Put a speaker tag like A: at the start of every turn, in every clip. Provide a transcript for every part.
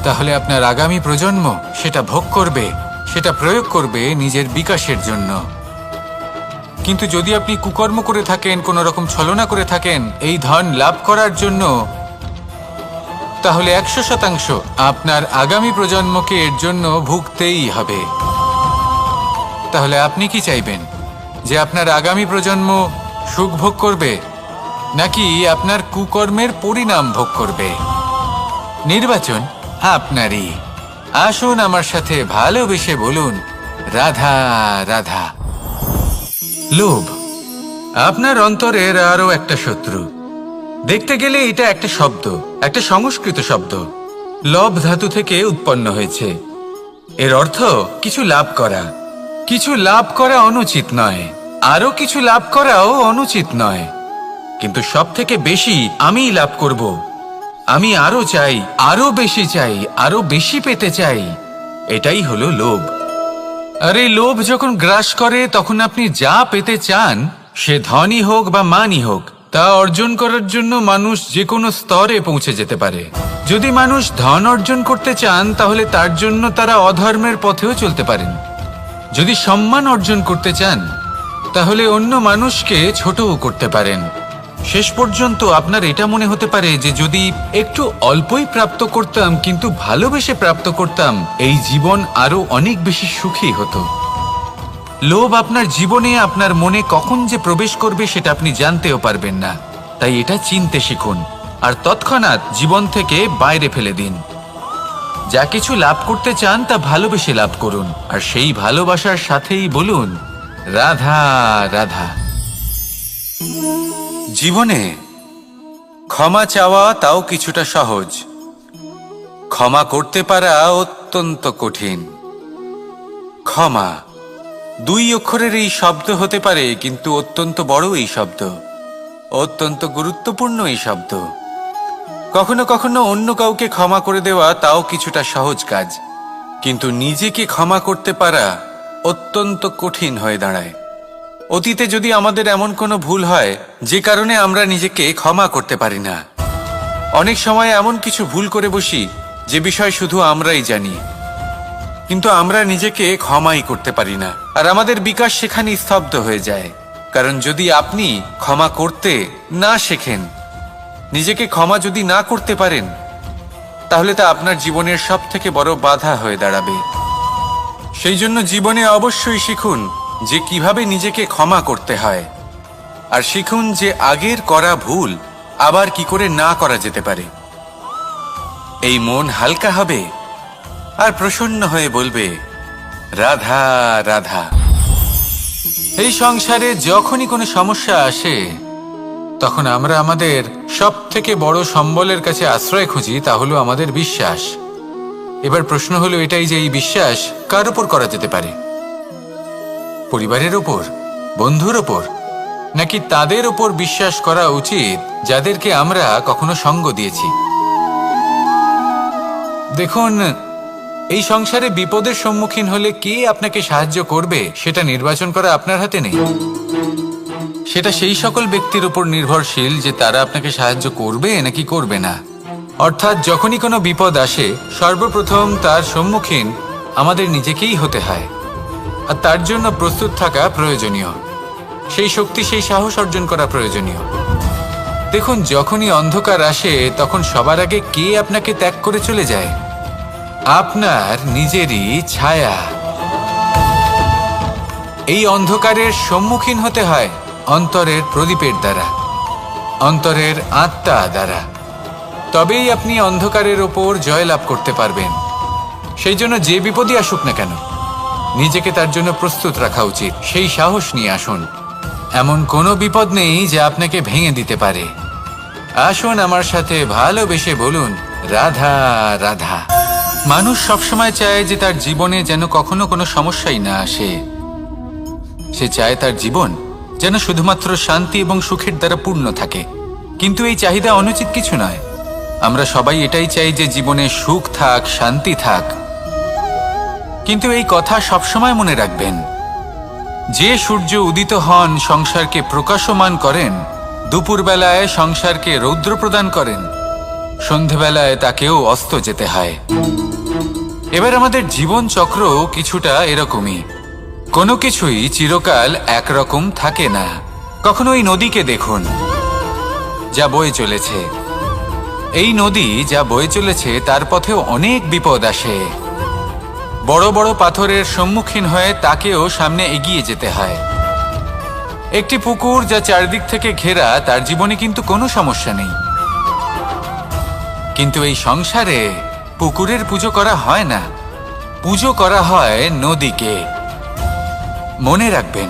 A: তাহলে আপনার আগামী প্রজন্ম সেটা ভোগ করবে, সেটা প্রয়োগ করবে নিজের বিকাশের জন্য। কিন্তু যদি আপনি কুকর্ম করে থাকেন, কোনো রকম ছলনা করে থাকেন এই ধন লাভ করার জন্য, তাহলে 100% আপনার আগামী প্রজন্মকে এর জন্য ভুগতেই হবে। তাহলে আপনি কি চাইবেন, যে আপনার আগামী প্রজন্ম সুখ ভোগ করবে, নাকি আপনার কুকর্মের পরিণাম ভোগ করবে? নির্বাচন আপনারই। আসুন আমার সাথে ভালোবেসে বলুন, রাধা রাধা। লোভ আপনার অন্তরের আরো একটা শত্রু। দেখতে গেলে এটা একটা শব্দ, একটা সংস্কৃত শব্দ, লব ধাতু থেকে উৎপন্ন হয়েছে। এর অর্থ কিছু লাভ করা। কিছু লাভ করা অনুচিত নয়, আরো কিছু লাভ করাও অনুচিত নয়, কিন্তু সব থেকে বেশি আমিই লাভ করব, আমি আরো চাই, আরো বেশি চাই, আরো বেশি পেতে চাই, এটাই হলো লোভ। আর এই লোভ যখন গ্রাস করে, তখন আপনি যা পেতে চান, সে ধনই হোক বা মানই হোক, তা অর্জন করার জন্য মানুষ যে কোনো স্তরে পৌঁছে যেতে পারে। যদি মানুষ ধন অর্জন করতে চান, তাহলে তার জন্য তারা অধর্মের পথেও চলতে পারেন। যদি সম্মান অর্জন করতে চান, তাহলে অন্য মানুষকে ছোটও করতে পারেন। শেষ পর্যন্ত আপনার এটা মনে হতে পারে যে যদি একটু অল্পই প্রাপ্ত করতাম, কিন্তু ভালোবেসে প্রাপ্ত করতাম, এই জীবন আরো অনেক বেশি সুখী হতো। লোভ আপনার জীবনে, আপনার মনে কখন যে প্রবেশ করবে সেটা আপনি জানতেও পারবেন না। তাই এটা চিনতে শিখুন, আর তৎক্ষণাৎ জীবন থেকে বাইরে ফেলে দিন। যা কিছু লাভ করতে চান তা ভালোবেসে লাভ করুন, আর সেই ভালোবাসার সাথেই বলুন, রাধা রাধা। জীবনে ক্ষমা চাওয়া তাও কিছুটা সহজ, ক্ষমা করতে পারা অত্যন্ত কঠিন। ক্ষমা 2 অক্ষরের এই শব্দ হতে পারে, কিন্তু অত্যন্ত বড় এই শব্দ, অত্যন্ত গুরুত্বপূর্ণ এই শব্দ। কখনো কখনো অন্য কাউকে ক্ষমা করে দেওয়া তাও কিছুটা সহজ কাজ, কিন্তু নিজেকে ক্ষমা করতে পারা অত্যন্ত কঠিন হয়ে দাঁড়ায়। অতীতে যদি আমাদের এমন কোনো ভুল হয় যে কারণে আমরা নিজেকে ক্ষমা করতে পারি না, অনেক সময় এমন কিছু ভুল করে বসি যে বিষয় শুধু আমরাই জানি, কিন্তু আমরা নিজেকে ক্ষমাই করতে পারি না, আর আমাদের বিকাশ সেখানে স্তব্ধ হয়ে যায়। কারণ যদি আপনি ক্ষমা করতে না শেখেন, নিজেকে ক্ষমা যদি না করতে পারেন, তাহলে তা আপনার জীবনের সবথেকে বড় বাধা হয়ে দাঁড়াবে। সেই জন্য জীবনে অবশ্যই শিখুন যে কিভাবে নিজেকে ক্ষমা করতে হয়, আর শিখুন যে আগের করা ভুল আবার কি করে না করা যেতে পারে। এই মন হালকা হবে আর প্রসন্ন হয়ে বলবে, রাধা রাধা। এই সংসারে যখনই কোনো সমস্যা আসে, তখন আমরা আমাদের সব থেকে বড় সম্বলের কাছে আশ্রয় খুঁজি, তা হলো আমাদের বিশ্বাস। এবার প্রশ্ন হলো এটাই যে এই বিশ্বাস কার উপর করা যেতে পারে? পরিবারের ওপর, বন্ধুর ওপর, নাকি তাদের ওপর বিশ্বাস করা উচিত যাদেরকে আমরা কখনো সঙ্গ দিয়েছি? দেখুন, এই সংসারে বিপদের সম্মুখীন হলে কে আপনাকে সাহায্য করবে সেটা নির্বাচন করা আপনার হাতে নেই। সেটা সেই সকল ব্যক্তির উপর নির্ভরশীল যে তারা আপনাকে সাহায্য করবে নাকি করবে না। অর্থাৎ যখনই কোনো বিপদ আসে, সর্বপ্রথম তার সম্মুখীন আমাদের নিজেকেই হতে হয়, আর তার জন্য প্রস্তুত থাকা প্রয়োজনীয়। সেই শক্তি, সেই সাহস অর্জন করা প্রয়োজনীয়। দেখুন, যখনই অন্ধকার আসে, তখন সবার আগে কে আপনাকে ত্যাগ করে চলে যায়? আপনার নিজেরই ছায়া। এই অন্ধকারের সম্মুখীন হতে হয় অন্তরের প্রদীপের দ্বারা, অন্তরের আত্মা দ্বারা। তবেই আপনি অন্ধকারের ওপর জয়লাভ করতে পারবেন। সেই জন্য যে বিপদই আসুক না কেন, নিজেকে তার জন্য প্রস্তুত রাখা উচিত। সেই সাহস নিয়ে আসুন। এমন কোনো বিপদ নেই যা আপনাকে ভেঙে দিতে পারে। আসুন আমার সাথে ভালোবেসে বলুন, রাধা রাধা। মানুষ সবসময় চায় যে তার জীবনে যেন কখনো কোনো সমস্যাই না আসে। সে চায় তার জীবন যেন শুধুমাত্র শান্তি এবং সুখের দ্বারা পূর্ণ থাকে। কিন্তু এই চাহিদা অনুচিত কিছু নয়। আমরা সবাই এটাই চাই যে জীবনে সুখ থাক, শান্তি থাক। কিন্তু এই কথা সবসময় মনে রাখবেন, যে সূর্য উদিত হন সংসারকে প্রকাশমান করেন, দুপুরবেলায় সংসারকে রৌদ্র প্রদান করেন, সন্ধেবেলায় তাকেও অস্ত যেতে হয়। এবার আমাদের জীবন চক্র কিছুটা এরকমই। কোনো কিছুই চিরকাল একরকম থাকে না। কখনো এই নদীকে দেখুন, যা বয়ে চলেছে। এই নদী যা বয়ে চলেছে তার পথেও অনেক বিপদ আসে। বড় বড় পাথরের সম্মুখীন হয়ে তাকেও সামনে এগিয়ে যেতে হয়। একটি পুকুর যা চারদিক থেকে ঘেরা, তার জীবনে কিন্তু কোনো সমস্যা নেই। কিন্তু এই সংসারে পুকুরের পুজো করা হয় না, পুজো করা হয় নদীকে। মনে রাখবেন,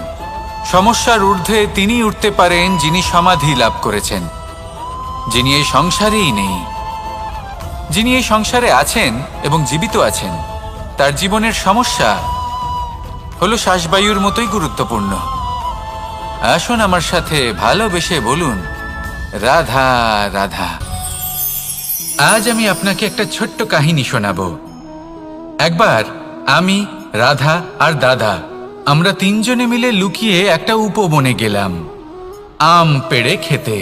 A: সমস্যার ঊর্ধ্বে তিনি উঠতে পারেন যিনি সমাধি লাভ করেছেন, যিনি এই সংসারেই নেই। যিনি এই সংসারে আছেন এবং জীবিত আছেন, তার জীবনের সমস্যা হলো শ্বাসবায়ুর মতোই গুরুত্বপূর্ণ। আসুন আমার সাথে ভালোবেসে বলুন, রাধা রাধা। আজ আমি আপনাকে একটা ছোট্ট কাহিনী শোনাবো। একবার আমি, রাধা আর দাদা, আমরা তিনজনে মিলে লুকিয়ে একটা উপবনে গেলাম আম পেড়ে খেতে।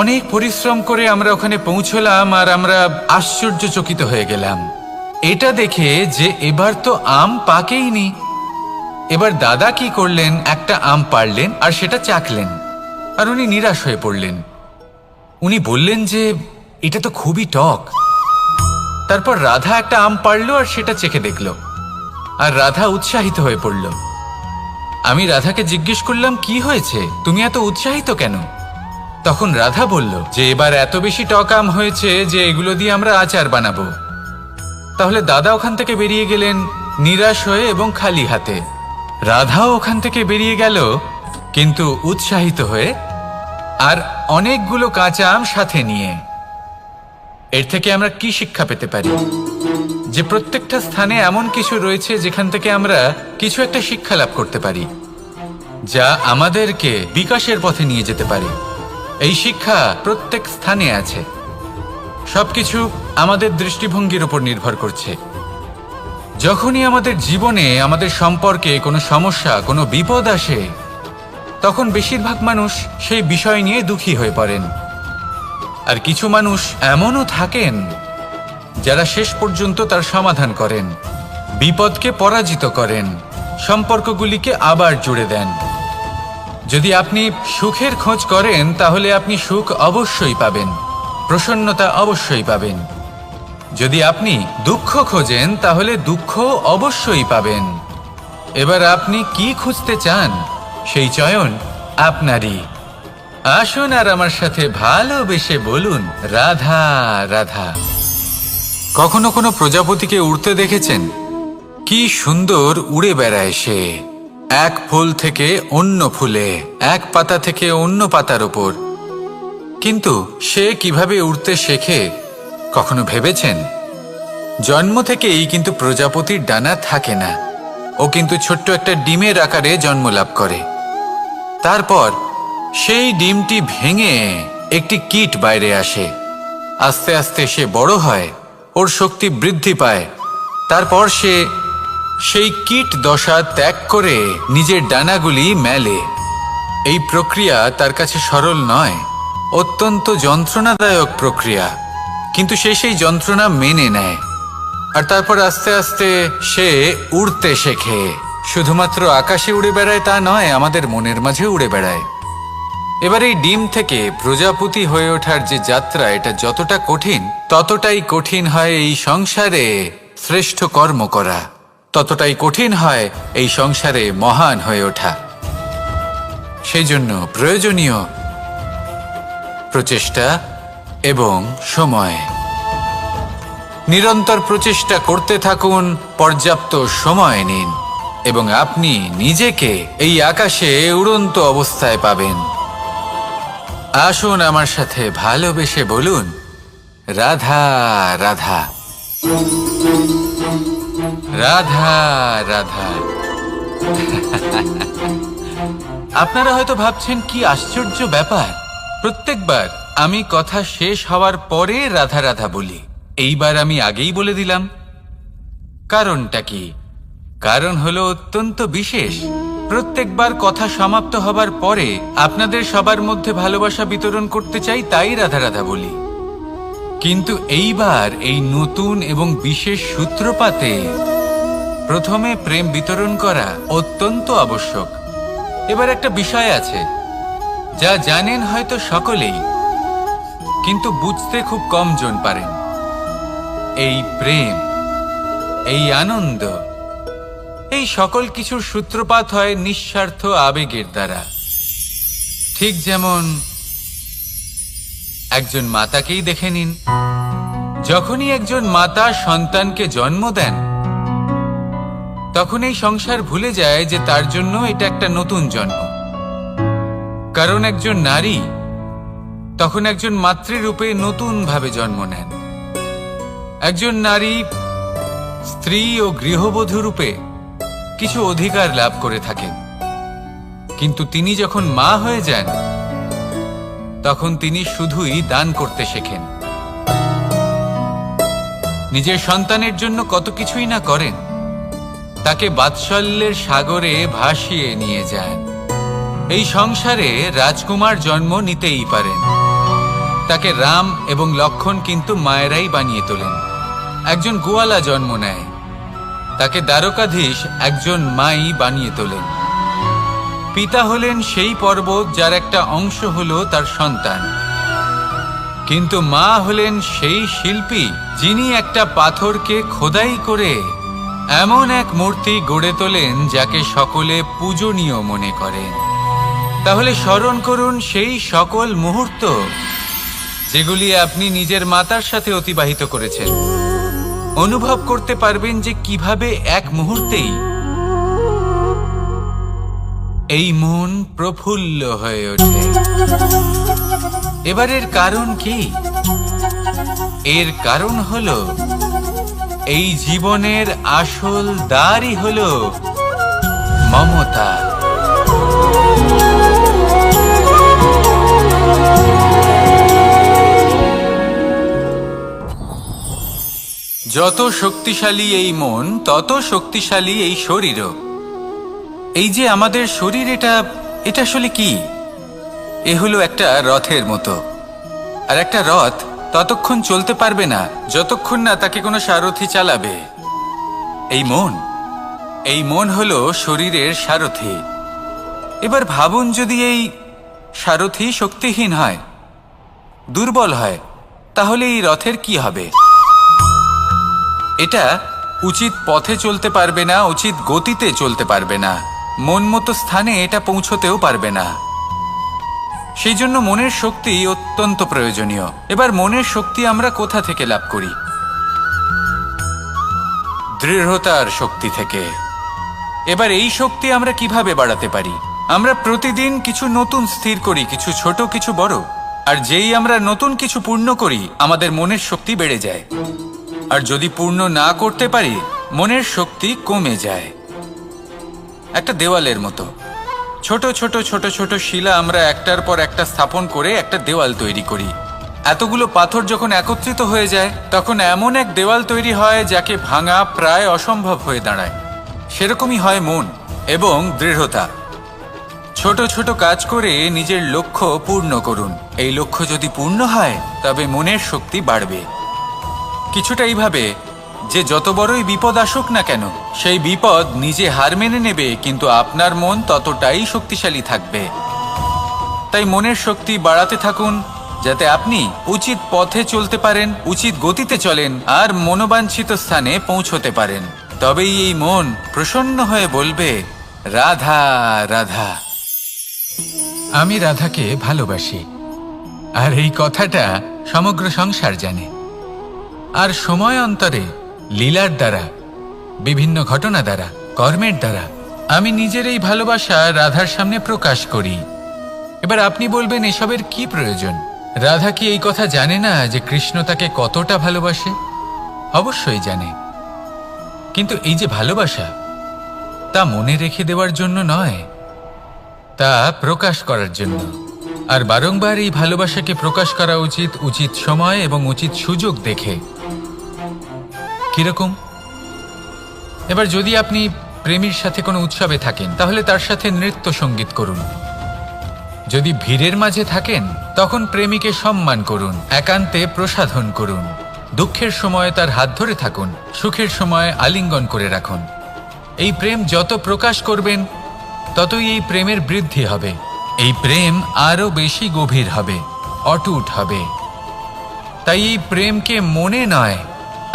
A: অনেক পরিশ্রম করে আমরা ওখানে পৌঁছলাম আর আমরা আশ্চর্যচকিত হয়ে গেলাম এটা দেখে যে এবার তো আম পাকেইনি। এবার দাদা কি করলেন, একটা আম পাড়লেন আর সেটা চাখলেন, আর উনি নিরাশ হয়ে পড়লেন। উনি বললেন যে এটা তো খুবই টক। তারপর রাধা একটা আম পাড়ল আর সেটা চেখে দেখল, আর রাধা উৎসাহিত হয়ে পড়ল। আমি রাধাকে জিজ্ঞেস করলাম, কি হয়েছে, তুমি এত উৎসাহিত কেন? তখন রাধা বলল যে এবার এত বেশি টক আম হয়েছে যে এগুলো দিয়ে আমরা আচার বানাবো। তাহলে দাদা ওখান থেকে বেরিয়ে গেলেন নিরাশ হয়ে এবং খালি হাতে। রাধাও ওখান থেকে বেরিয়ে গেল কিন্তু উৎসাহিত হয়ে, আর অনেকগুলো কাঁচা আম সাথে নিয়ে। এর থেকে আমরা কি শিক্ষা পেতে পারি? যে প্রত্যেকটা স্থানে এমন কিছু রয়েছে যেখান থেকে আমরা কিছু একটা শিক্ষা লাভ করতে পারি, যা আমাদেরকে বিকাশের পথে নিয়ে যেতে পারে। এই শিক্ষা প্রত্যেক স্থানে আছে। সবকিছু আমাদের দৃষ্টিভঙ্গির উপর নির্ভর করছে। যখনই আমাদের জীবনে, আমাদের সম্পর্কে কোনো সমস্যা, কোনো বিপদ আসে, তখন বেশিরভাগ মানুষ সেই বিষয় নিয়ে দুঃখী হয়ে পড়েন। আর কিছু মানুষ এমনও থাকেন যারা শেষ পর্যন্ত তার সমাধান করেন, বিপদকে পরাজিত করেন, সম্পর্কগুলিকে আবার জুড়ে দেন। যদি আপনি সুখের খোঁজ করেন তাহলে আপনি সুখ অবশ্যই পাবেন, প্রসন্নতা অবশ্যই পাবেন। যদি আপনি দুঃখ খোঁজেন তাহলে দুঃখ অবশ্যই পাবেন। এবার আপনি কি খুঁজতে চান, সেই চয়ন আপনারই। আসুন আর আমার সাথে ভালোবেসে বলুন, রাধা রাধা। কখনো কোনো প্রজাপতিকে উড়তে দেখেছেন? কি সুন্দর উড়ে বেড়ায় সে, এক ফুল থেকে অন্য ফুলে, এক পাতা থেকে অন্য পাতার ওপর। কিন্তু সে কিভাবে উড়তে শেখে কখনো ভেবেছেন? জন্ম থেকেই কিন্তু প্রজাপতির ডানা থাকে না। ও কিন্তু ছোট্ট একটা ডিমের আকারে জন্ম লাভ করে। তারপর সেই ডিমটি ভেঙে একটি কীট বাইরে আসে। আস্তে আস্তে সে বড় হয়, ওর শক্তি বৃদ্ধি পায়। তারপর সে সেই কীট দশা ত্যাগ করে নিজের ডানাগুলি মেলে। এই প্রক্রিয়া তার কাছে সরল নয়, অত্যন্ত যন্ত্রণাদায়ক প্রক্রিয়া, কিন্তু সে সেই যন্ত্রণা মেনে নেয়। আর তারপর আস্তে আস্তে সে উড়তে শেখে। শুধুমাত্র আকাশে উড়ে বেড়ায় তা নয়, আমাদের মনের মাঝে উড়ে বেড়ায়। এবার এই ডিম থেকে প্রজাপতি হয়ে ওঠার যে যাত্রা, এটা যতটা কঠিন, ততটাই কঠিন হয় এই সংসারে শ্রেষ্ঠ কর্ম করা, ততটাই কঠিন হয় এই সংসারে মহান হয়ে ওঠা। সেই জন্য প্রয়োজনীয় প্রচেষ্টা এবং সময়। নিরন্তর প্রচেষ্টা করতে থাকুন, পর্যাপ্ত সময় নিন, এবং আপনি নিজেকে এই আকাশে উড়ন্ত অবস্থায় পাবেন। আসুন আমার সাথে ভালোবেসে বলুন, রাধা রাধা, রাধা রাধা। আপনারা হয়তো ভাবছেন কি আশ্চর্য ব্যাপার, প্রত্যেকবার আমি কথা শেষ হওয়ার পরে রাধা রাধা বলি। এইবার আমি আগেই বলে দিলাম। কারণটা কি? কারণ হলো অত্যন্ত বিশেষ। প্রত্যেকবার কথা সমাপ্ত হবার পরে আপনাদের সবার মধ্যে ভালোবাসা বিতরণ করতে চাই, তাই রাধা রাধা বলি। কিন্তু এইবার এই নতুন এবং বিশেষ সূত্রপাতে প্রথমে প্রেম বিতরণ করা অত্যন্ত আবশ্যক। এবার একটা বিষয় আছে যা জানেন হয়তো সকলেই, কিন্তু বুঝতে খুব কম জন পারেন। এই প্রেম, এই আনন্দ, এই সকল কিছুর সূত্রপাত হয় নিঃস্বার্থ আবেগের দ্বারা। ঠিক যেমন একজন মাতাকেই দেখে নিন। যখনই একজন মাতা সন্তানকে জন্ম দেন, তখন এই সংসার ভুলে যায় যে তার জন্য এটা একটা নতুন জন্ম। কারণ একজন নারী তখন একজন মাতৃরূপে নতুনভাবে জন্ম নেন। একজন নারী স্ত্রী ও গৃহবধূ রূপে কিছু অধিকার লাভ করে থাকেন, কিন্তু তিনি যখন মা হয়ে যান, তখন তিনি শুধুই দান করতে শেখেন। নিজের সন্তানের জন্য কত কিছুই না করেন, তাকে বাৎসল্যের সাগরে ভাসিয়ে নিয়ে যান। এই সংসারে রাজকুমার জন্ম নিতেই পারেন, তাকে রাম এবং লক্ষণ কিন্তু মায়েরাই বানিয়ে তোলেন। একজন গোয়ালা জন্ম নেয়, তাকে দ্বারকাধীশ একজন মাই বানিয়ে তোলেন। পিতা হলেন সেই পর্বত যার একটা অংশ হলো তার সন্তান, কিন্তু মা হলেন সেই শিল্পী যিনি একটা পাথরকে খোদাই করে এমন এক মূর্তি গড়ে তোলেন যাকে সকলে পূজনীয় মনে করেন। তাহলে স্মরণ করুন সেই সকল মুহূর্ত যেগুলি আপনি নিজের মাতার সাথে অতিবাহিত করেছেন। অনুভব করতে পারবেন যে কিভাবে এক মুহূর্তেই এই মন প্রফুল্ল হয়ে ওঠে। এবারের কারণ কি? এর কারণ হলো এই জীবনের আসল দ্বারই হলো মমতা। যত শক্তিশালী এই মন, তত শক্তিশালী এই শরীরও। এই যে আমাদের শরীর, এটা আসলে কি? এ হলো একটা রথের মতো। আর একটা রথ ততক্ষণ চলতে পারবে না যতক্ষণ না তাকে কোনো সারথি চালাবে। এই মন হলো শরীরের সারথি। এবার ভাবুন, যদি এই সারথি শক্তিহীন হয়, দুর্বল হয়, তাহলে এই রথের কি হবে? এটা উচিত পথে চলতে পারবে না, উচিত গতিতে চলতে পারবে না, মন মতো স্থানে এটা পৌঁছতেও পারবে না। সেই জন্য মনের শক্তি অত্যন্ত প্রয়োজনীয়। এবার মনের শক্তি আমরা কোথা থেকে লাভ করি? দৃঢ়তার শক্তি থেকে। এবার এই শক্তি আমরা কিভাবে বাড়াতে পারি? আমরা প্রতিদিন কিছু নতুন স্থির করি, কিছু ছোট কিছু বড়। আর যেই আমরা নতুন কিছু পূর্ণ করি, আমাদের মনের শক্তি বেড়ে যায়। আর যদি পূর্ণ না করতে পারি, মনের শক্তি কমে যায়। একটা দেওয়ালের মতো ছোট ছোট ছোট ছোট শিলা আমরা একটার পর একটা স্থাপন করে একটা দেওয়াল তৈরি করি। এতগুলো পাথর যখন একত্রিত হয়ে যায়, তখন এমন এক দেওয়াল তৈরি হয় যাকে ভাঙা প্রায় অসম্ভব হয়ে দাঁড়ায়। সেরকমই হয় মন এবং দৃঢ়তা। ছোট ছোট কাজ করে নিজের লক্ষ্য পূর্ণ করুন। এই লক্ষ্য যদি পূর্ণ হয়, তবে মনের শক্তি বাড়বে। কিছুটা এইভাবে যে যত বড়ই বিপদ আসুক না কেন, সেই বিপদ নিজে হার মেনে নেবে, কিন্তু আপনার মন ততটাই শক্তিশালী থাকবে। তাই মনের শক্তি বাড়াতে থাকুন, যাতে আপনি উচিত পথে চলতে পারেন, উচিত গতিতে চলেন আর মনোবাঞ্ছিত স্থানে পৌঁছতে পারেন। তবেই এই মন প্রসন্ন হয়ে বলবে, রাধা রাধা। আমি রাধাকে ভালোবাসি। আর এই কথাটা সমগ্র সংসার জানে। আর সময় অন্তরে লীলার দ্বারা, বিভিন্ন ঘটনা দ্বারা, কর্মের দ্বারা আমি নিজের এই ভালোবাসা রাধার সামনে প্রকাশ করি। এবার আপনি বলবেন, এসবের কি প্রয়োজন? রাধা কি এই কথা জানে না যে কৃষ্ণ তাকে কতটা ভালোবাসে? অবশ্যই জানে, কিন্তু এই যে ভালোবাসা, তা মনে রেখে দেওয়ার জন্য নয়, তা প্রকাশ করার জন্য। আর বারংবার এই ভালোবাসাকে প্রকাশ করা উচিত, উচিত সময় এবং উচিত সুযোগ দেখে। কিরকম? এবার যদি আপনি প্রেমীর সাথে কোনো উৎসবে থাকেন, তাহলে তার সাথে নৃত্য সঙ্গীত করুন। যদি ভিড়ের মাঝে থাকেন তখন প্রেমিকে সম্মান করুন, একান্তে প্রসাধন করুন। দুঃখের সময় তার হাত ধরে থাকুন, সুখের সময় আলিঙ্গন করে রাখুন। এই প্রেম যত প্রকাশ করবেন ততই এই প্রেমের বৃদ্ধি হবে। এই প্রেম আরো বেশি গভীর হবে, অটুট হবে। তাই এই প্রেমকে মনে নয়,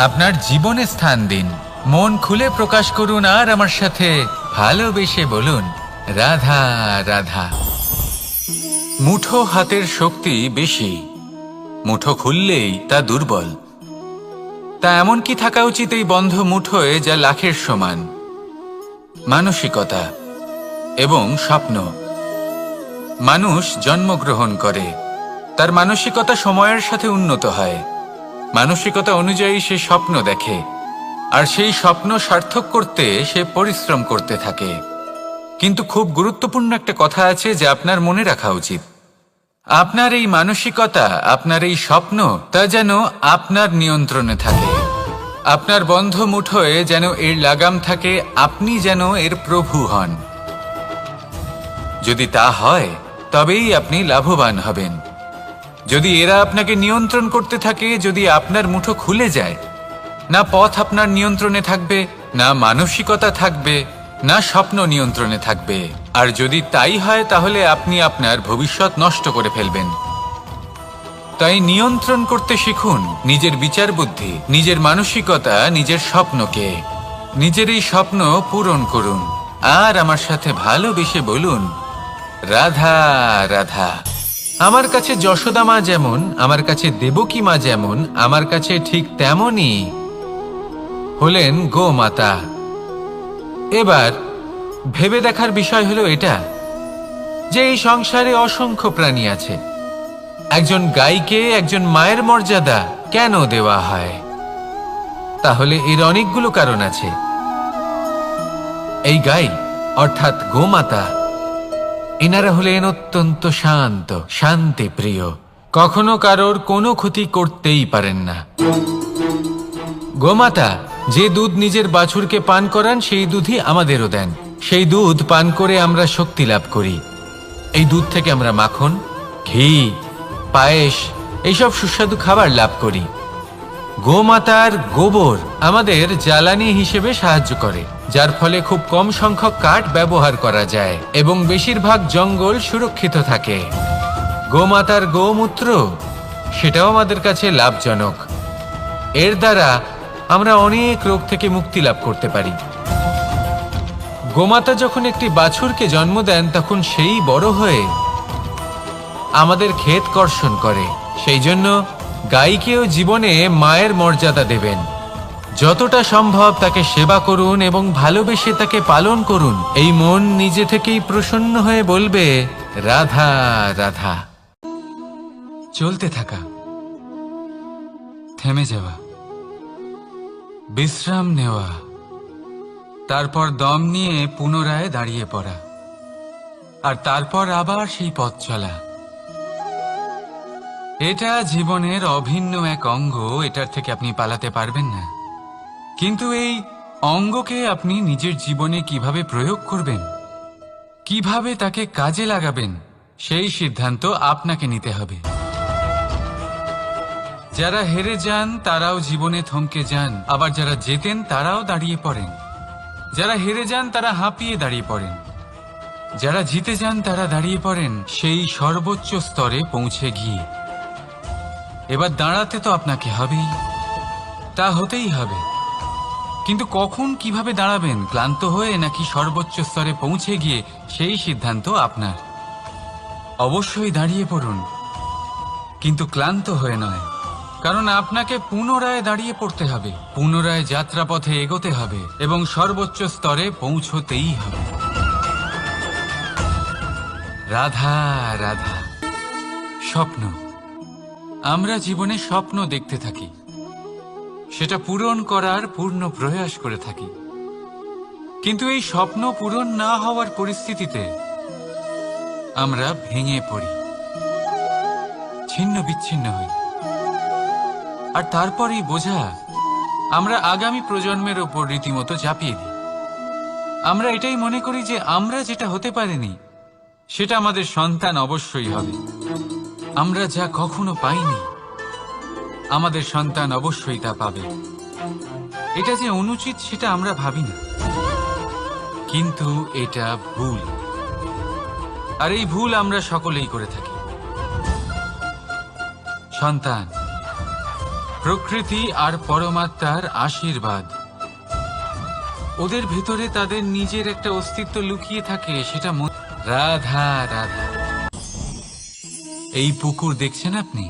A: আপনার জীবনে স্থান দিন। মন খুলে প্রকাশ করুন আর আমার সাথে ভালোবেসে বলুন, রাধা রাধা। মুঠো হাতের শক্তি বেশি, মুঠো খুললেই তা দুর্বল। তা এমন কি থাকা উচিত এই বন্ধ মুঠোয় যা লাখের সমান? মানসিকতা এবং স্বপ্ন। মানুষ জন্মগ্রহণ করে, তার মানসিকতা সময়ের সাথে উন্নত হয়। মানসিকতা অনুযায়ী সে স্বপ্ন দেখে, আর সেই স্বপ্ন সার্থক করতে সে পরিশ্রম করতে থাকে। কিন্তু খুব গুরুত্বপূর্ণ একটা কথা আছে যা আপনার মনে রাখা উচিত। আপনার এই মানসিকতা, আপনার এই স্বপ্ন, তা যেন আপনার নিয়ন্ত্রণে থাকে। আপনার বন্ধ মুঠোয় যেন এর লাগাম থাকে, আপনি যেন এর প্রভু হন। যদি তা হয় তবেই আপনি লাভবান হবেন। যদি এরা আপনাকে নিয়ন্ত্রণ করতে থাকে, যদি আপনার মুঠো খুলে যায়, না পথ আপনার নিয়ন্ত্রণে থাকবে, না মানসিকতা থাকবে, না স্বপ্ন নিয়ন্ত্রণে থাকবে। আর যদি তাই হয় তাহলে আপনি আপনার ভবিষ্যৎ নষ্ট করে ফেলবেন। তাই নিয়ন্ত্রণ করতে শিখুন নিজের বিচার বুদ্ধি, নিজের মানসিকতা, নিজের স্বপ্নকে। নিজের এই স্বপ্ন পূরণ করুন আর আমার সাথে ভালোবেসে বলুন, রাধা রাধা। আমার কাছে যশোদা মা যেমন, আমার কাছে দেবকী মা যেমন, আমার কাছে ঠিক তেমনই হলেন গোমাতা। এবার ভেবে দেখার বিষয় হলো এটা যে এই সংসারে অসংখ্য প্রাণী আছে। একজন গাইকে একজন মায়ের মর্যাদা কেন দেওয়া হয়? তাহলে এর অনেকগুলো কারণ আছে। এই গাই অর্থাৎ গোমাতা, এনারা হলেন অত্যন্ত শান্ত, শান্তি প্রিয়, কখনো কারোর কোনো ক্ষতি করতেই পারেন না। গোমাতা যে দুধ নিজের বাছুরকে পান করান সেই দুধই আমাদেরও দেন। সেই দুধ পান করে আমরা শক্তি লাভ করি। এই দুধ থেকে আমরা মাখন, ঘি, পায়েস, এইসব সুস্বাদু খাবার লাভ করি। গোমাতার গোবর আমাদের জ্বালানি হিসেবে সাহায্য করে, যার ফলে খুব কম সংখ্যক কাঠ ব্যবহার করা যায় এবং বেশিরভাগ জঙ্গল সুরক্ষিত থাকে। গোমাতার গোমূত্র, সেটাও আমাদের কাছে লাভজনক। এর দ্বারা আমরা অনেক রোগ থেকে মুক্তি লাভ করতে পারি। গোমাতা যখন একটি বাছুরকে জন্ম দেন তখন সেই বড় হয়ে আমাদের ক্ষেত কর্ষণ করে। সেই জন্য গাইকেও জীবনে মায়ের মর্যাদা দেবেন। যতটা সম্ভব তাকে সেবা করুন এবং ভালোবেসে তাকে পালন করুন। এই মন নিজে থেকেই প্রসন্ন হয়ে বলবে, রাধা রাধা। চলতে থাকা, থেমে যাওয়া, বিশ্রাম নেওয়া, তারপর দম নিয়ে পুনরায় দাঁড়িয়ে পড়া, আর তারপর আবার সেই পথ চলা। এটা জীবনের অভিন্ন এক অঙ্গ, এটার থেকে আপনি পালাতে পারবেন না। কিন্তু এই অঙ্গকে আপনি নিজের জীবনে কিভাবে প্রয়োগ করবেন, কিভাবে তাকে কাজে লাগাবেন, সেই সিদ্ধান্ত আপনাকে নিতে হবে। যারা হেরে যান তারাও জীবনে থমকে যান, আবার যারা জেতেন তারাও দাঁড়িয়ে পড়েন। যারা হেরে যান তারা হাঁপিয়ে দাঁড়িয়ে পড়েন, যারা জিতে যান তারা দাঁড়িয়ে পড়েন সেই সর্বোচ্চ স্তরে পৌঁছে গিয়ে। এবার দাঁড়াতে তো আপনাকে হবেই, তা হতেই হবে। কিন্তু কখন, কিভাবে দাঁড়াবেন, ক্লান্ত হয়ে নাকি সর্বোচ্চ স্তরে পৌঁছে গিয়ে, সেই সিদ্ধান্ত আপনার। অবশ্যই দাঁড়িয়ে পড়ুন, কিন্তু ক্লান্ত হয়ে নয়, কারণ আপনাকে পুনরায় দাঁড়িয়ে পড়তে হবে, পুনরায় যাত্রাপথে এগোতে হবে এবং সর্বোচ্চ স্তরে পৌঁছতেই হবে। রাধা রাধা। স্বপ্ন, আমরা জীবনে স্বপ্ন দেখতে থাকি, সেটা পূরণ করার পূর্ণ প্রয়াস করে থাকি। কিন্তু এই স্বপ্ন পূরণ না হওয়ার পরিস্থিতিতে আমরা ভেঙে পড়ি, ছিন্ন বিচ্ছিন্ন হই, আর তারপর এই বোঝা আমরা আগামী প্রজন্মের ওপর রীতিমতো চাপিয়ে দিই। আমরা এটাই মনে করি যে আমরা যেটা হতে পারিনি সেটা আমাদের সন্তান অবশ্যই হবে। আমরা যা কখনো পাইনি, আমাদের সন্তান অবশ্যই তা পাবে। এটা যে অনুচিত সেটা আমরা ভাবি না, কিন্তু এটা ভুল। আর এই ভুল আমরা সকলেই করে থাকি। সন্তান প্রকৃতি আর পরমাত্মার আশীর্বাদ। ওদের ভেতরে তাদের নিজের একটা অস্তিত্ব লুকিয়ে থাকে, সেটা রাধা রাধা। এই পুকুর দেখছেন আপনি?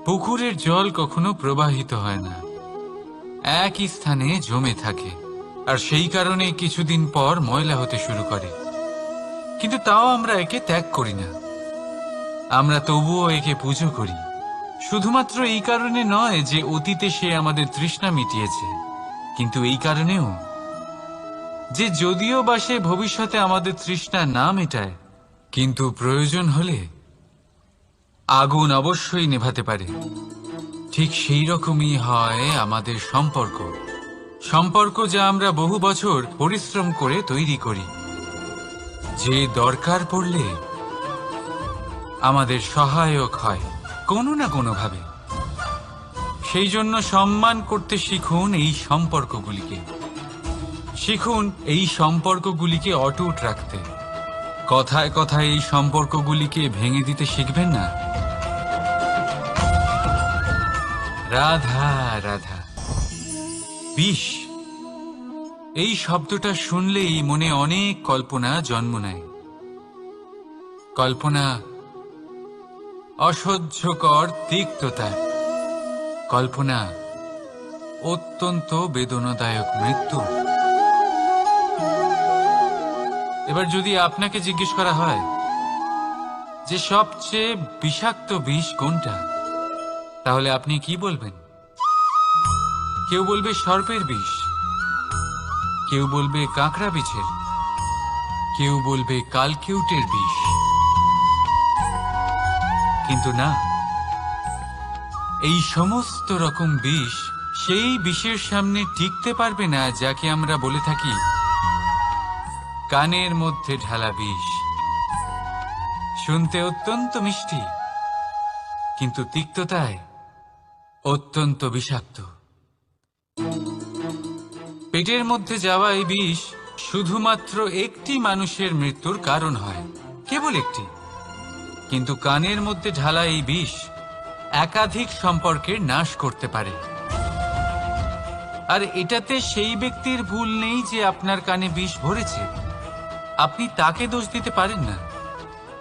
A: পুকুরের জল কখনো প্রবাহিত হয় না, একই স্থানে জমে থাকে। আর সেই কারণে কিছুদিন পর ময়লা হতে শুরু করে। কিন্তু তাও আমরা একে ত্যাগ করি না, আমরা তবুও একে পুজো করি। শুধুমাত্র এই কারণে নয় যে অতীতে সে আমাদের তৃষ্ণা মিটিয়েছে, কিন্তু এই কারণেও যে যদিও বা সে ভবিষ্যতে আমাদের তৃষ্ণা না মেটায়, কিন্তু প্রয়োজন হলে আগুন অবশ্যই নেভাতে পারে। ঠিক সেই রকমই হয় আমাদের সম্পর্ক, যা আমরা বহু বছর পরিশ্রম করে তৈরি করি, যে দরকার পড়লে আমাদের সহায়ক হয় কোনো না কোনোভাবে। সেই জন্য সম্মান করতে শিখুন এই সম্পর্কগুলিকে, শিখুন এই সম্পর্কগুলিকে অটুট রাখতে। কথায় কথায় এই সম্পর্কগুলিকে ভেঙে দিতে শিখবেন না। রাধা রাধা। বিষ, এই শব্দটা শুনলেই মনে অনেক কল্পনা জন্ম নেয়। কল্পনা অসহ্যকর তিক্ততা, কল্পনা অত্যন্ত বেদনাদায়ক মৃত্যু। এবার যদি আপনাকে জিজ্ঞেস করা হয় যে সবচেয়ে বিষাক্ত বিষ কোনটা, তাহলে আপনি কি বলবেন? কেউ বলবে সর্পের বিষ, কেউ বলবে কাঁকড়া বিছের, কেউ বলবে কালকিউটের বিষ। কিন্তু না, এই সমস্ত রকম বিষ সেই বিষের সামনে টিকতে পারবে না যাকে আমরা বলে থাকি কানের মধ্যে ঢালা বিষ। শুনতে অত্যন্ত মিষ্টি, কিন্তু তিক্ততায় অত্যন্ত বিষাক্ত। পেটের মধ্যে যাওয়া এই বিষ শুধুমাত্র একটি মানুষের মৃত্যুর কারণ হয়, কেবল একটি। কিন্তু কানের মধ্যে ঢালা এই বিষ একাধিক সম্পর্কের নাশ করতে পারে। আর এটাতে সেই ব্যক্তির ভুল নেই যে আপনার কানে বিষ ভরেছে, আপনি তাকে দোষ দিতে পারেন না।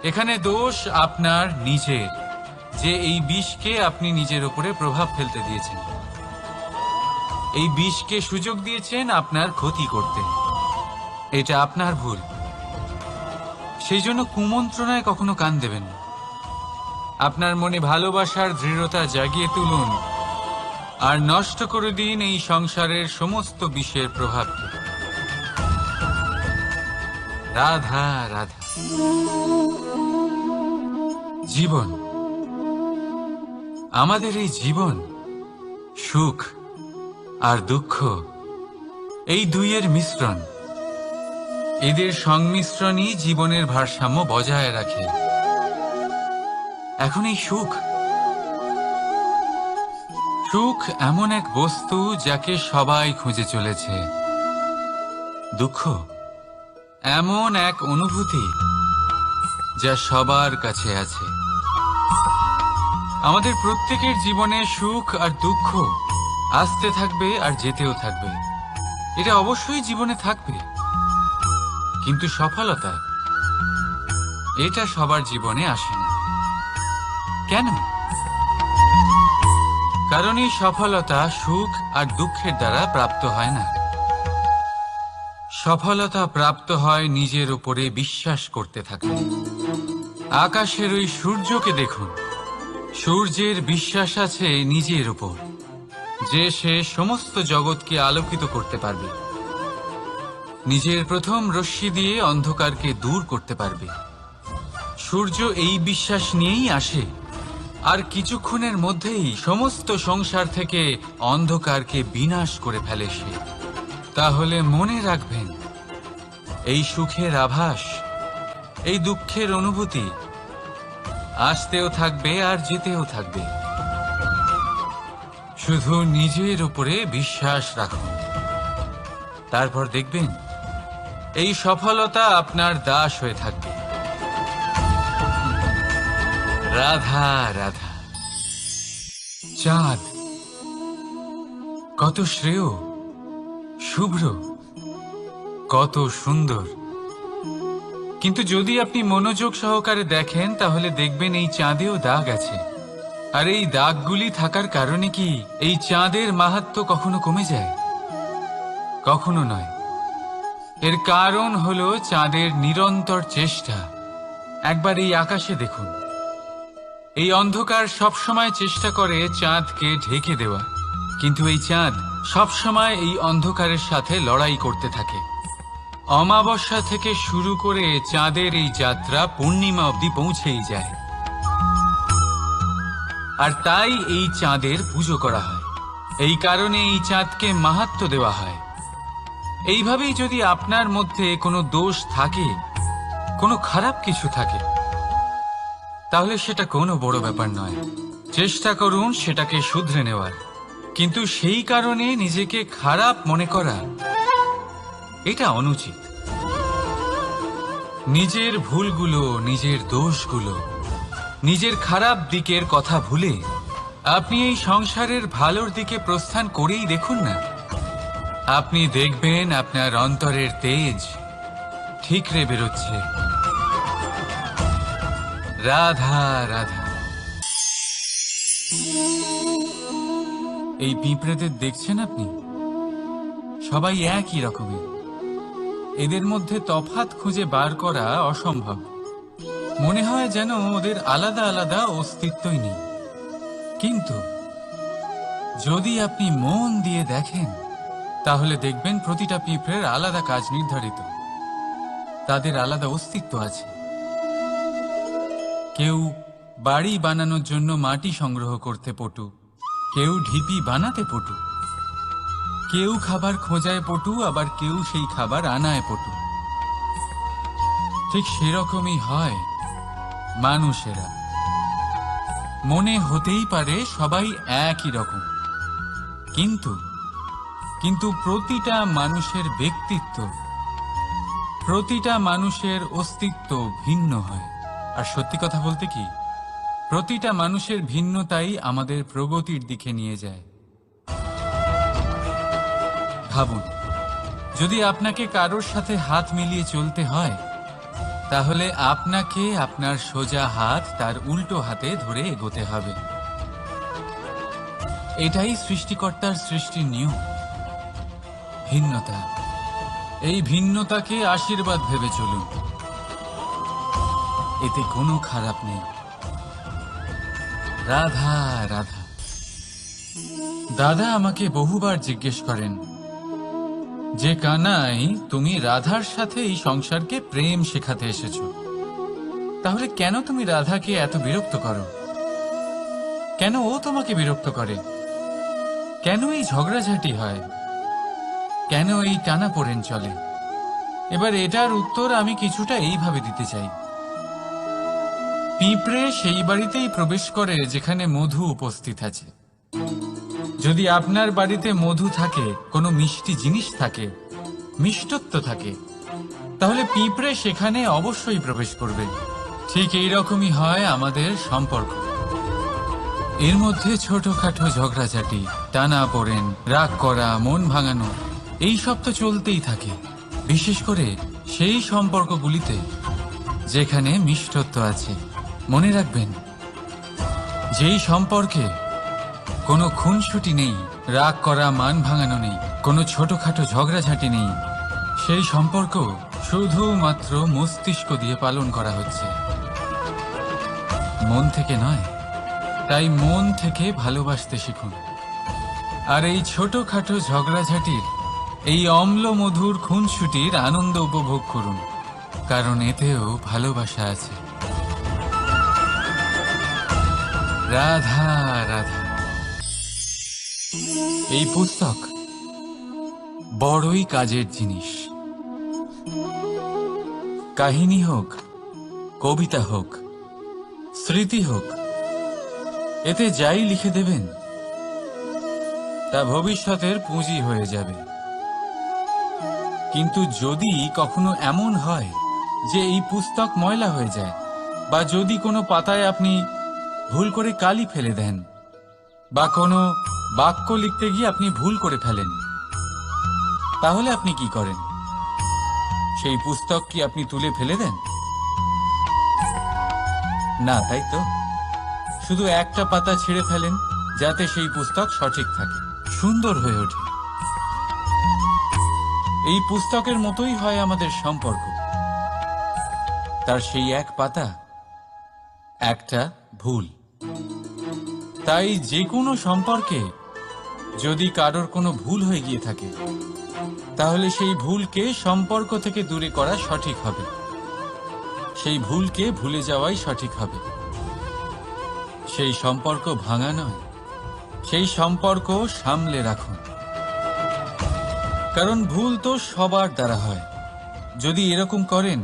A: এখানে দোষ আপনার নিজের, যে এই বিষকে আপনি নিজের উপরে প্রভাব ফেলতে দিয়েছেন, এই বিষকে সুযোগ দিয়েছেন আপনার ক্ষতি করতে। এটা আপনার ভুল। সেই জন্য কুমন্ত্রণায় কখনো কান দেবেন না। আপনার মনে ভালোবাসার দৃঢ়তা জাগিয়ে তুলুন আর নষ্ট করে দিন এই সংসারের সমস্ত বিষের প্রভাবকে। রাধা রাধা। জীবন, আমাদের এই জীবন, সুখ আর দুঃখ, এই দুইয়ের মিশ্রণ। এদের সংমিশ্রণই জীবনের ভারসাম্য বজায় রাখে। এখন এই সুখ, সুখ এমন এক বস্তু যাকে সবাই খুঁজে চলেছে। দুঃখ এমন এক অনুভূতি যা সবার কাছে আছে। আমাদের প্রত্যেকের জীবনে সুখ আর দুঃখ আসতে থাকবে আর যেতেও থাকবে, এটা অবশ্যই জীবনে থাকবে। কিন্তু সফলতা, এটা সবার জীবনে আসে না। কেন? কারণ এই সফলতা সুখ আর দুঃখের দ্বারা প্রাপ্ত হয় না। সফলতা প্রাপ্ত হয় নিজের উপরে বিশ্বাস করতে থাকলে। আকাশের ওই সূর্যকে দেখুন, সূর্যের বিশ্বাস আছে নিজের উপর যে সে সমস্ত জগৎকে আলোকিত করতে পারবে, নিজের প্রথম রশ্মি দিয়ে অন্ধকারকে দূর করতে পারবে। সূর্য এই বিশ্বাস নিয়েই আসে, আর কিছুক্ষণের মধ্যেই সমস্ত সংসার থেকে অন্ধকারকে বিনাশ করে ফেলে সে। তাহলে মনে রাখবেন, এই সুখের আভাস এই দুঃখের অনুভূতি আসতেও থাকবে আর যেতেও থাকবে। শুধু নিজের উপরে বিশ্বাস রাখুন, তারপর দেখবেন এই সফলতা আপনার দাস হয়ে থাকবে। রাধা রাধা। চাঁদ কত শ্রেয়, শুভ্র, কত সুন্দর, কিন্তু যদি আপনি মনোযোগ সহকারে দেখেন তাহলে দেখবেন এই চাঁদেও দাগ আছে। আর এই দাগগুলি থাকার কারণে কি এই চাঁদের মাহাত্ম্য কখনো কমে যায়? কখনো নয়। এর কারণ হলো চাঁদের নিরন্তর চেষ্টা। একবার এই আকাশে দেখুন, এই অন্ধকার সবসময় চেষ্টা করে চাঁদকে ঢেকে দেওয়া, কিন্তু এই চাঁদ সবসময় এই অন্ধকারের সাথে লড়াই করতে থাকে। অমাবস্যা থেকে শুরু করে চাঁদের এই যাত্রা পূর্ণিমা অবধি পৌঁছেই যায়। আর তাই এই চাঁদের পুজো করা হয়, এই কারণে এই চাঁদকে মাহাত্ম্য দেওয়া হয়। এইভাবেই যদি আপনার মধ্যে কোনো দোষ থাকে, কোনো খারাপ কিছু থাকে, তাহলে সেটা কোনো বড় ব্যাপার নয়। চেষ্টা করুন সেটাকে শুধরে নেওয়ার, কিন্তু সেই কারণে নিজেকে খারাপ মনে করা এটা অনুচিত। নিজের ভুলগুলো, নিজের দোষগুলো, নিজের খারাপ দিকের কথা ভুলে আপনি এই সংসারের ভালোর দিকে প্রস্থান করেই দেখুন না। আপনি দেখবেন আপনার অন্তরের তেজ ঠিকরে বেরোচ্ছে। রাধা রাধা। এই পিঁপড়েদের দেখছেন আপনি? সবাই একই রকমের। এদের মধ্যে তফাৎ খুঁজে বার করা অসম্ভব। মনে হয় যেন ওদের আলাদা আলাদা অস্তিত্বই নেই। কিন্তু যদি আপনি মন দিয়ে দেখেন তাহলে দেখবেন প্রতিটা পিঁপড়ের আলাদা কাজ নির্ধারিত, তাদের আলাদা অস্তিত্ব আছে। কেউ বাড়ি বানানোর জন্য মাটি সংগ্রহ করতে পটু, কেউ ঢিপি বানাতে পটু, কেউ খাবার খোঁজায় পটু, আবার কেউ সেই খাবার আনায় পটু। ঠিক সেরকমই হয় মানুষেরা। মনে হতেই পারে সবাই একই রকম, কিন্তু প্রতিটা মানুষের ব্যক্তিত্ব, প্রতিটা মানুষের অস্তিত্ব ভিন্ন হয়। আর সত্যি কথা বলতে কি, প্রতিটা মানুষের ভিন্নতাই আমাদের প্রগতির দিকে নিয়ে যায়। ভাবুন, যদি আপনাকে কারোর সাথে হাত মিলিয়ে চলতে হয়, তাহলে আপনাকে আপনার সোজা হাত তার উল্টো হাতে ধরে এগোতে হবে। এটাই সৃষ্টিকর্তার সৃষ্টির নিয়ম। ভিন্নতা, এই ভিন্নতাকে আশীর্বাদ ভেবে চলুন, এতে কোনো খারাপ নেই। রাধা রাধা। দাদা আমাকে বহুবার জিজ্ঞেস করেন যে কানাই, তুমি রাধার সাথে এই সংসারকে প্রেম শেখাতে এসেছো, তাহলে কেন তুমি রাধাকে এত বিরক্ত করো? কেন ও তোমাকে বিরক্ত করে? কেন এই ঝগড়াঝাটি হয়? কেন এই টানাপোড়েন চলে? এবার এটার উত্তর আমি কিছুটা এইভাবে দিতে চাই। পিঁপড়ে সেই বাড়িতেই প্রবেশ করে যেখানে মধু উপস্থিত আছে। যদি আপনার বাড়িতে মধু থাকে, কোনো মিষ্টি জিনিস থাকে, মিষ্টত্ব থাকে, তাহলে পিঁপড়ে সেখানে অবশ্যই প্রবেশ করবে। ঠিক এইরকমই হয় আমাদের সম্পর্ক। এর মধ্যে ছোটখাটো ঝগড়াঝাটি, টানাপোড়েন, রাগ করা, মন ভাঙানো, এই সব তো চলতেই থাকে। বিশেষ করে সেই সম্পর্কগুলিতে যেখানে মিষ্টত্ব আছে। মনে রাখবেন, যেই সম্পর্কে কোনো খুনসুটি নেই, রাগ করা, মান ভাঙানো নেই, কোনো ছোটখাটো ঝগড়াঝাটি নেই, সেই সম্পর্ক শুধুমাত্র মস্তিষ্ক দিয়ে পালন করা হচ্ছে, মন থেকে নয়। তাই মন থেকে ভালোবাসতে শিখুন। আর এই ছোটখাটো ঝগড়াঝাটির, এই অম্ল মধুর খুনসুটির আনন্দ উপভোগ করুন, কারণ এতেও ভালোবাসা আছে। রাধা রাধা। এই পুস্তক বড়ই কাজের জিনিস। কাহিনী হোক কবিতা হোক, স্মৃতি হোক, এতে যাই লিখে দেবেন তা ভবিষ্যতের পুঁজি হয়ে যাবে। কিন্তু যদি কখনো এমন হয় যে এই পুস্তক ময়লা হয়ে যায়, বা যদি কোনো পাতায় আপনি ভুল করে কালি ফেলে দেন, বা কোনো বাক্য লিখতে গিয়ে আপনি ভুল করে ফেলেন, তাহলে আপনি কি করেন? সেই পুস্তক কি আপনি তুলে ফেলে দেন? না, তাই তো। শুধু একটা পাতা ছিঁড়ে ফেলেন যাতে সেই পুস্তক সঠিক থাকে, সুন্দর হয়ে ওঠে। এই পুস্তকের মতোই হয় আমাদের সম্পর্ক। তার সেই এক পাতা, একটা ভুল। তাই যে কোনো সম্পর্কে যদি কারোর কোনো ভুল হয়ে গিয়ে থাকে, তাহলে সেই ভুলকে সম্পর্ক থেকে দূরে করা সঠিক হবে। সেই ভুলকে ভুলে যাওয়াই সঠিক হবে। সেই সম্পর্ক ভাঙা নয়, সেই সম্পর্ক সামলে রাখুন। কারণ ভুল তো সবার দ্বারা হয়। যদি এরকম করেন,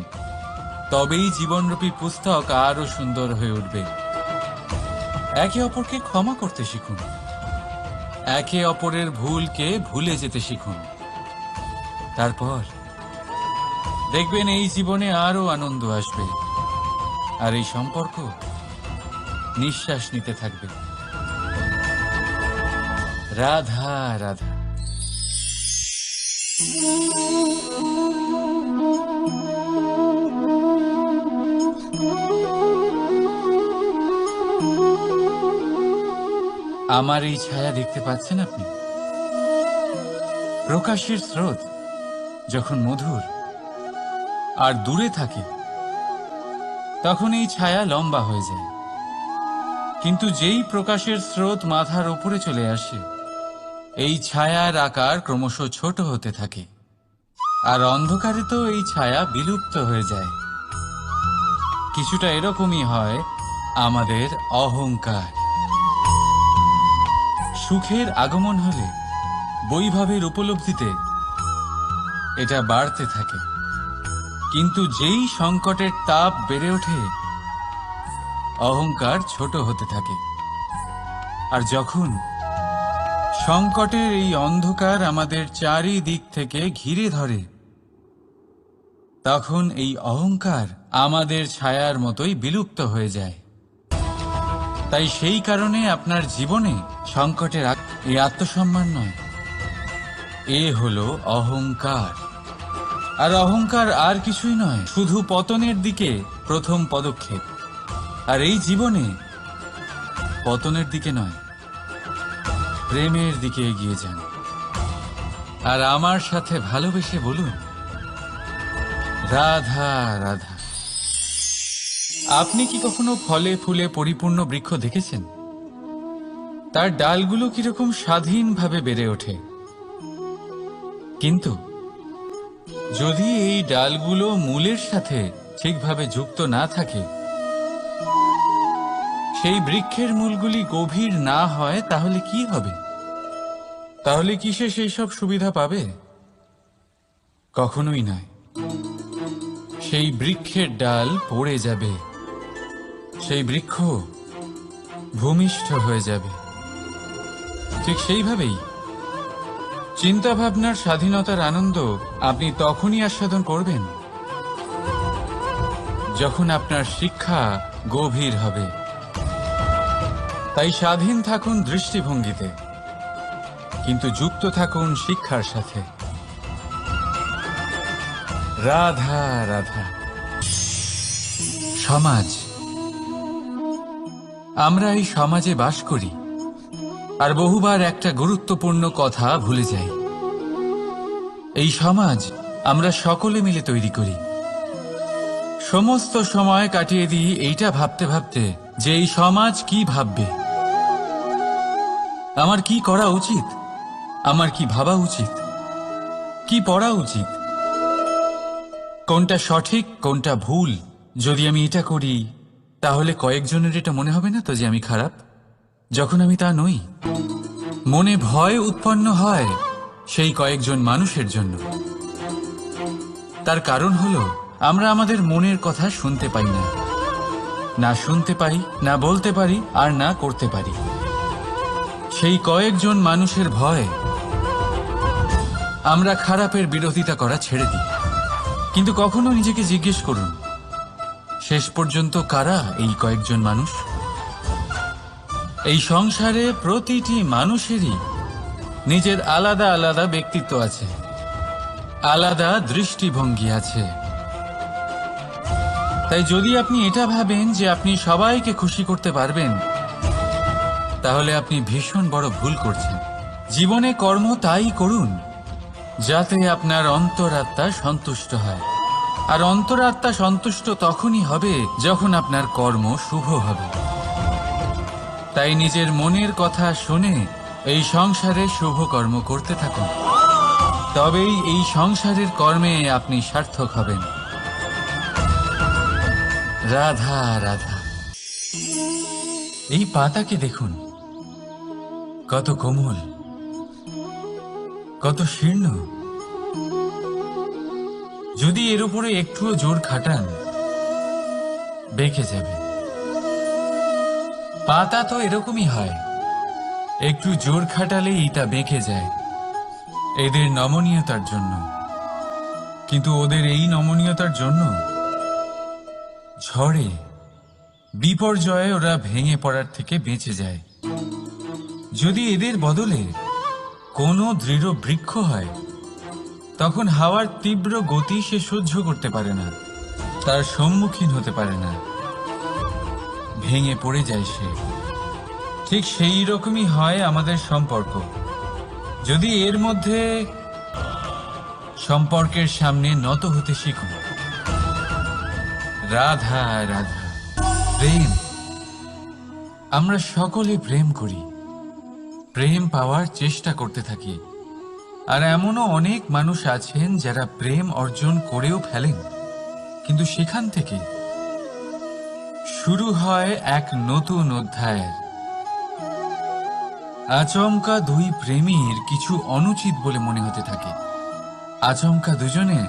A: তবেই জীবনরূপী পুস্তক আরো সুন্দর হয়ে উঠবে। একে অপরকে ক্ষমা করতে শিখুন, একে অপরের ভুলকে ভুলে যেতে শিখুন। তারপর দেখবেন এই জীবনে আরো আনন্দ আসবে, আর এই সম্পর্ক নিঃশ্বাস নিতে থাকবে। রাধা রাধা। আমার এই ছায়া দেখতে পাচ্ছেন আপনি? প্রকাশের স্রোত যখন মধুর আর দূরে থাকে, তখন এই ছায়া লম্বা হয়ে যায়। কিন্তু যেই প্রকাশের স্রোত মাথার উপরে চলে আসে, এই ছায়ার আকার ক্রমশ ছোট হতে থাকে, আর অন্ধকারে তো এই ছায়া বিলুপ্ত হয়ে যায়। কিছুটা এরকমই হয় আমাদের অহংকার। সুখের আগমন হলে, বৈভবের উপলব্ধিতে এটা বাড়তে থাকে। কিন্তু যেই সংকটের তাপ বেড়ে ওঠে, অহংকার ছোট হতে থাকে। আর যখন সংকটের এই অন্ধকার আমাদের চারিদিক থেকে ঘিরে ধরে, তখন এই অহংকার আমাদের ছায়ার মতোই বিলুপ্ত হয়ে যায়। তাই সেই কারণে আপনার জীবনে সংকটের এই আত্মসম্মান নয়, এ হলো অহংকার। আর অহংকার আর কিছুই নয়, শুধু পতনের দিকে প্রথম পদক্ষেপ। আর এই জীবনে পতনের দিকে নয়, প্রেমের দিকে এগিয়ে যান। আর আমার সাথে ভালোবেসে বলুন, রাধা রাধা। আপনি কি কখনো ফলে ফুলে পরিপূর্ণ বৃক্ষ দেখেছেন? তার ডালগুলো কিরকম স্বাধীনভাবে বেড়ে ওঠে। কিন্তু যদি এই ডালগুলো মূলের সাথে ঠিকভাবে যুক্ত না থাকে, সেই বৃক্ষের মূলগুলি গভীর না হয়, তাহলে কি হবে? তাহলে কি সে সেই সব সুবিধা পাবে? কখনোই নয়। সেই বৃক্ষের ডাল পড়ে যাবে, সেই বৃক্ষ ভূমিষ্ঠ হয়ে যাবে। ঠিক সেইভাবেই চিন্তা ভাবনার স্বাধীনতার আনন্দ আপনি তখনই আস্বাদন করবেন যখন আপনার শিক্ষা গভীর হবে। তাই স্বাধীন থাকুন দৃষ্টিভঙ্গিতে, কিন্তু যুক্ত থাকুন শিক্ষার সাথে। রাধা রাধা। সমাজ, আমরা এই সমাজে বাস করি, আর বহুবার একটা গুরুত্বপূর্ণ কথা ভুলে যাই। এই সমাজ আমরা সকলে মিলে তৈরি করি। সমস্ত সময় কাটিয়ে দিই এইটা ভাবতে ভাবতে যে এই সমাজ কি ভাববে, আমার কি করা উচিত, আমার কি ভাবা উচিত, কি পড়া উচিত, কোনটা সঠিক কোনটা ভুল। যদি আমি এটা করি, তাহলে কয়েকজনের এটা মনে হবে না তো যে আমি খারাপ, যখন আমি তা নই। মনে ভয় উৎপন্ন হয় সেই কয়েকজন মানুষের জন্য। তার কারণ হলো আমরা আমাদের মনের কথা শুনতে পাই না। না শুনতে পাই, না বলতে পারি, আর না করতে পারি। সেই কয়েকজন মানুষের ভয় আমরা খারাপের বিরোধিতা করা ছেড়ে দিই। কিন্তু কখনো নিজেকে জিজ্ঞেস করুন, শেষ পর্যন্ত কারা এই কয়েকজন মানুষ? এই সংসারে প্রতিটি মানুষেরই নিজের আলাদা আলাদা ব্যক্তিত্ব আছে, আলাদা দৃষ্টিভঙ্গি আছে। তাই যদি আপনি এটা ভাবেন যে আপনি সবাইকে খুশি করতে পারবেন, তাহলে আপনি ভীষণ বড় ভুল করছেন। জীবনে কর্ম তাই করুন যাতে আপনার অন্তরাত্মা সন্তুষ্ট হয়। আর অন্তরাত্মা সন্তুষ্ট তখনই হবে যখন আপনার কর্ম শুভ হবে। তাই নিজের মনের কথা শুনে এই সংসারে শুভ কর্ম করতে থাকুন, তবেই এই সংসারের কর্মে আপনি সার্থক হবেন। রাধা রাধা। এই পাতাকে দেখুন, কত কোমল, কত শীর্ণ। যদি এর উপরে একটুও জোর খাটান, বেঁকে যাবে। পাতা তো এরকমই হয়, একটু জোর খাটালেই তা বেঁকে যায় এদের নমনীয়তার জন্য। কিন্তু ওদের এই নমনীয়তার জন্য ঝড়ে, বিপর্যয়ে ওরা ভেঙে পড়ার থেকে বেঁচে যায়। যদি এদের বদলে কোনো দৃঢ় বৃক্ষ হয়, তখন হাওয়ার তীব্র গতি সে সহ্য করতে পারে না, তার সম্মুখীন হতে পারে না, ভেঙে পড়ে যায় সে। ঠিক সেই রকমই হয় আমাদের সম্পর্ক। যদি এর মধ্যে সম্পর্কের সামনে নত হতে শিখুন। রাধা রাধা। প্রেম, আমরা সকলে প্রেম করি, প্রেম পাওয়ার চেষ্টা করতে থাকি। আর এমনও অনেক মানুষ আছেন যারা প্রেম অর্জন করেও ফেলেন, কিন্তু সেখান থেকে শুরু হয় এক নতুন অধ্যায়ের। আচমকা দুই প্রেমীর কিছু অনুচিত বলে মনে হতে থাকে। আচমকা দুজনে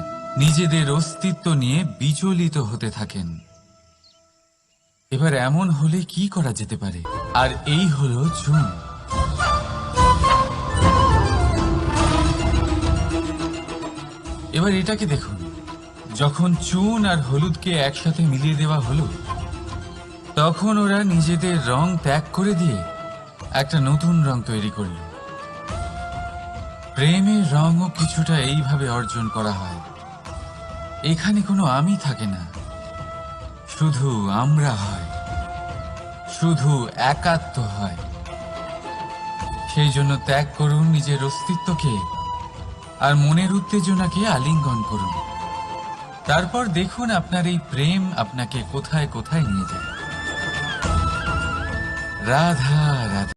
A: নিজেদের অস্তিত্ব নিয়ে বিচলিত হতে থাকেন। এবার এমন হলে কি করা যেতে পারে? আর এই হলো চুন। এবার এটাকে দেখুন, যখন চুন আর হলুদকে একসাথে মিলিয়ে দেওয়া হলো, তখন ওরা নিজেদের রং ত্যাগ করে দিয়ে একটা নতুন রং তৈরি করল। প্রেমের রঙও কিছুটা এইভাবে অর্জন করা হয়। এখানে কোনো আমি থাকে না, শুধু আমরা হয়, শুধু একাত্ম হয়। সেই জন্য ত্যাগ করুন নিজের অস্তিত্বকে, আর মনের উত্তেজনাকে আলিঙ্গন করুন। তারপর দেখুন আপনার এই প্রেম আপনাকে কোথায় কোথায় নিয়ে যায়। রাধা রাধা।